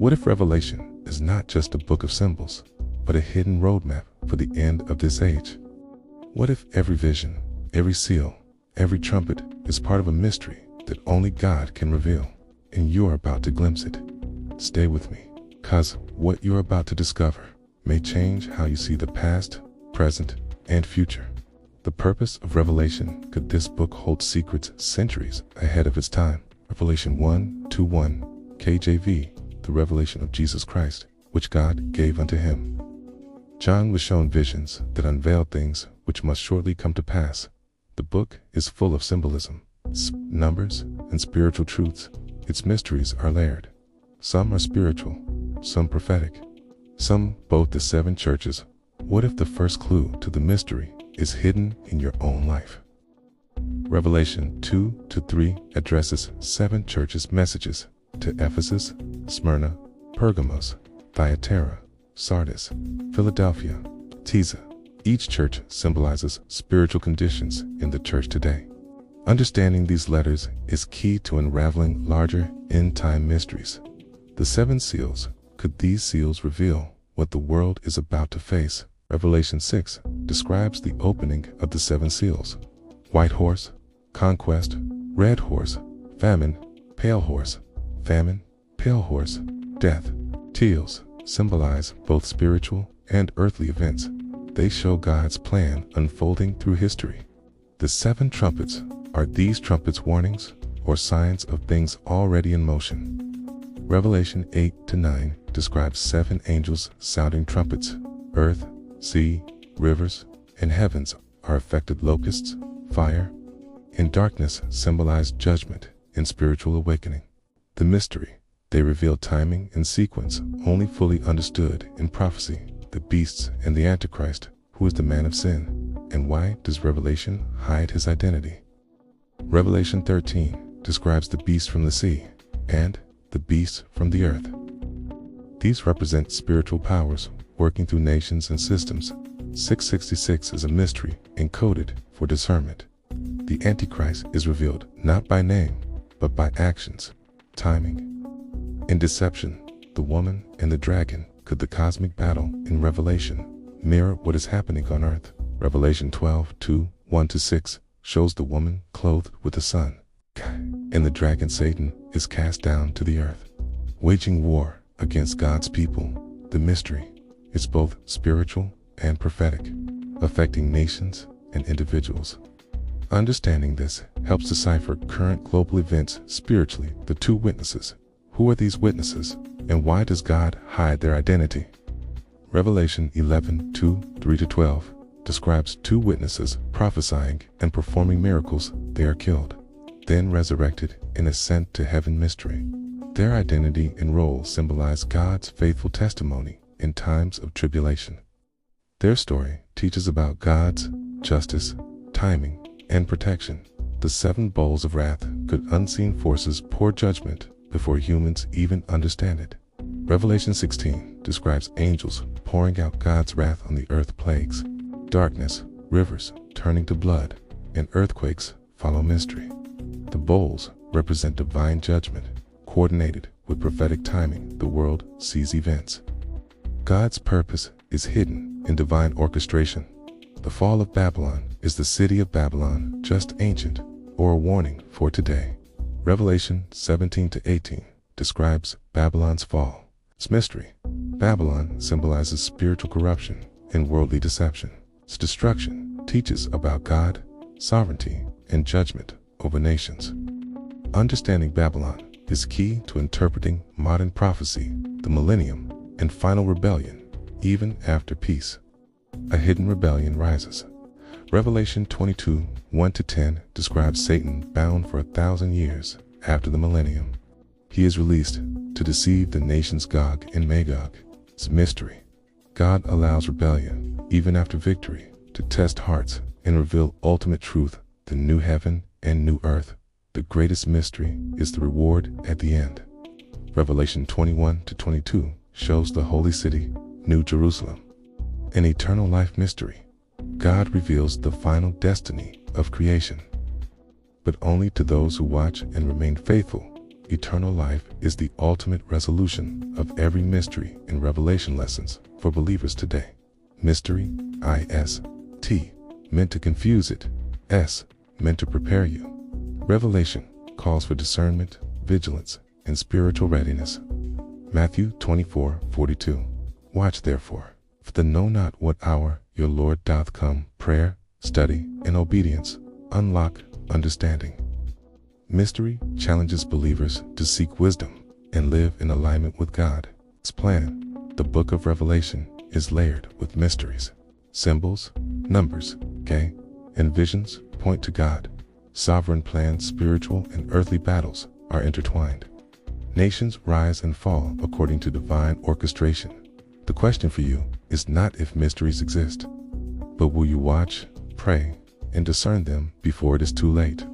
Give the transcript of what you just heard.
What if Revelation is not just a book of symbols, but a hidden roadmap for the end of this age? What if every vision, every seal, every trumpet is part of a mystery that only God can reveal, and you're about to glimpse it? Stay with me, cause what you're about to discover may change how you see the past, present, and future. The purpose of Revelation. Could this book hold secrets centuries ahead of its time? Revelation 1:1 KJV, the revelation of Jesus Christ, which God gave unto him. John was shown visions that unveiled things which must shortly come to pass. The book is full of symbolism, numbers, and spiritual truths. Its mysteries are layered. Some are spiritual, some prophetic, some both the seven churches. What if the first clue to the mystery is hidden in your own life? Revelation 2-3 addresses seven churches' messages to Ephesus, Smyrna, Pergamos, Thyatira, Sardis, Philadelphia, Tisa. Each church symbolizes spiritual conditions in the church today. Understanding these letters is key to unraveling larger end-time mysteries. The seven seals. Could these seals reveal what the world is about to face? Revelation 6 describes the opening of the seven seals. White horse, conquest; red horse, famine; pale horse, famine; pale horse, death. Teals symbolize both spiritual and earthly events. They show God's plan unfolding through history. The seven trumpets. Are these trumpets warnings or signs of things already in motion? Revelation 8-9 describes seven angels sounding trumpets. Earth, sea, rivers, and heavens are affected. Locusts, fire, and darkness symbolize judgment and spiritual awakening. The mystery. They reveal timing and sequence only fully understood in prophecy. The beasts and the Antichrist. Who is the man of sin? And why does Revelation hide his identity? Revelation 13 describes the beast from the sea and the beast from the earth. These represent spiritual powers working through nations and systems. 666 is a mystery encoded for discernment. The Antichrist is revealed not by name, but by actions, timing, and deception. The woman and the dragon. Could the cosmic battle in Revelation mirror what is happening on earth? Revelation 12:1-6 shows the woman clothed with the sun, and the dragon Satan is cast down to the earth, waging war against God's people. The mystery is both spiritual and prophetic, affecting nations and individuals. Understanding this helps decipher current global events spiritually. The two witnesses. Who are these witnesses, and why does God hide their identity? Revelation 11:3-12 describes two witnesses prophesying and performing miracles. They are killed, then resurrected and ascend to heaven. Mystery. Their identity and role symbolize God's faithful testimony in times of tribulation. Their story teaches about God's justice, timing, and protection. The seven bowls of wrath. Could unseen forces pour judgment before humans even understand it? Revelation 16 describes angels pouring out God's wrath on the earth. Plagues, darkness, rivers turning to blood, and earthquakes follow. Mystery. The bowls represent divine judgment, coordinated with prophetic timing. The world sees events. God's purpose is hidden in divine orchestration. The fall of Babylon. Is the city of Babylon just ancient or a warning for today? Revelation 17-18 describes Babylon's fall. Its mystery. Babylon symbolizes spiritual corruption and worldly deception. Its destruction teaches about God, sovereignty, and judgment over nations. Understanding Babylon is key to interpreting modern prophecy, the millennium, and final rebellion. Even after peace, a hidden rebellion rises. Revelation 22:1-10 describes Satan bound for 1,000 years after the millennium. He is released to deceive the nations Gog and Magog. It's a mystery. God allows rebellion, even after victory, to test hearts and reveal ultimate truth. The new heaven and new earth. The greatest mystery is the reward at the end. Revelation 21-22 shows the holy city, New Jerusalem, an eternal life mystery. God reveals the final destiny of creation, but only to those who watch and remain faithful eternal life is the ultimate resolution of every mystery in Revelation lessons for believers today. Mystery, I-S-T, meant to confuse it, S, meant to prepare you. Revelation calls for discernment, vigilance, and spiritual readiness. Matthew 24:42. Watch therefore, for thou know not what hour your Lord doth come. Prayer, study, and obedience unlock understanding. Mystery challenges believers to seek wisdom and live in alignment with God's plan. The book of Revelation is layered with mysteries. Symbols, numbers, and visions point to God. Sovereign plans, spiritual and earthly battles are intertwined. Nations rise and fall according to divine orchestration. The question for you is not if mysteries exist, but will you watch, pray, and discern them before it is too late?